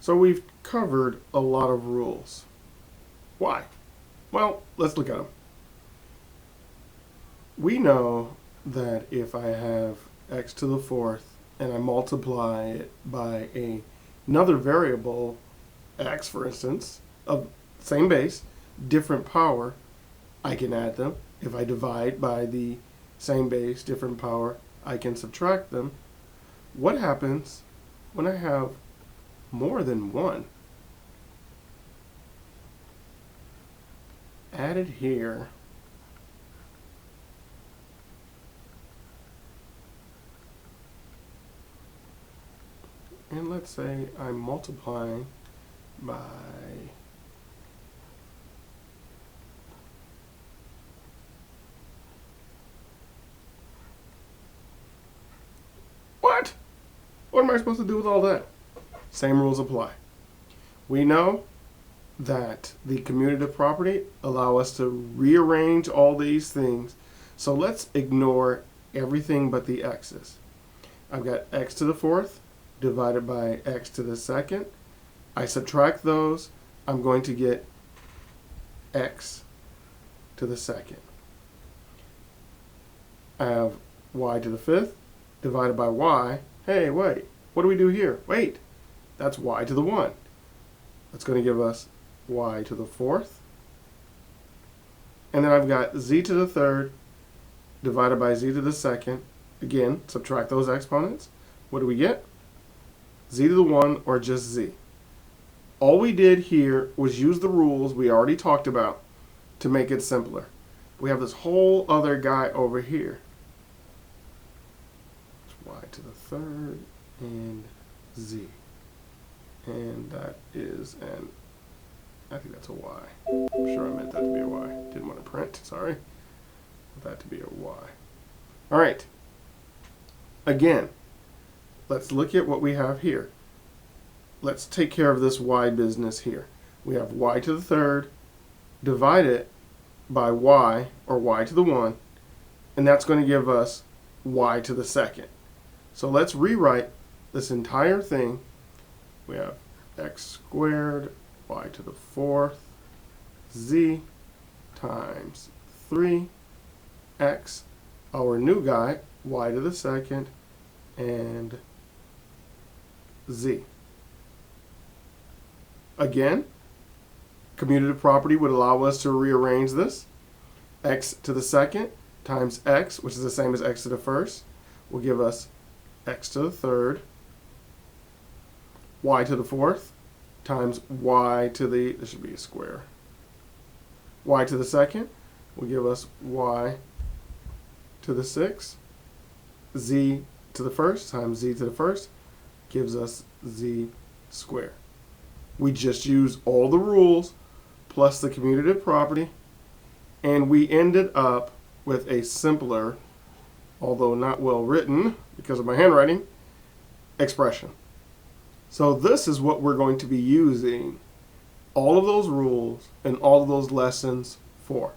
So we've covered a lot of rules. Why? Well, let's look at them. We know that if I have x to the fourth and I multiply it by another variable, x for instance, of same base, different power, I can add them. If I divide by the same base, different power, I can subtract them. What happens when I have more than one added here? And let's say I'm multiplying by what? What am I supposed to do with all that? Same rules apply. We know that the commutative property allow us to rearrange all these things. So let's ignore everything but the x's. I've got x to the fourth divided by x to the second. I subtract those. I'm going to get x to the second. I have y to the fifth divided by y. Hey, wait, what do we do here? Wait, that's y to the 1. That's going to give us y to the fourth. And then I've got z to the third divided by z to the second. Again, subtract those exponents. What do we get? Z to the 1 or just z. All we did here was use the rules we already talked about to make it simpler. We have this whole other guy over here. It's y to the third and z. And that is an, I think that's a y. I'm sure I meant that to be a y. Didn't want to print, sorry. Want that to be a y. All right. Again, let's look at what we have here. Let's take care of this y business here. We have y to the third, divide it by y, or y to the 1, and that's going to give us y to the second. So let's rewrite this entire thing. We have x squared, y to the fourth, z times 3x, our new guy, y to the second, and z. Again, commutative property would allow us to rearrange this. X to the second times x, which is the same as x to the first, will give us x to the third, y to the fourth, times y to the, this should be a square, y to the second will give us y to the sixth, z to the first times z to the first gives us z squared. We just used all the rules plus the commutative property, and we ended up with a simpler, although not well written because of my handwriting, expression. So this is what we're going to be using all of those rules and all of those lessons for.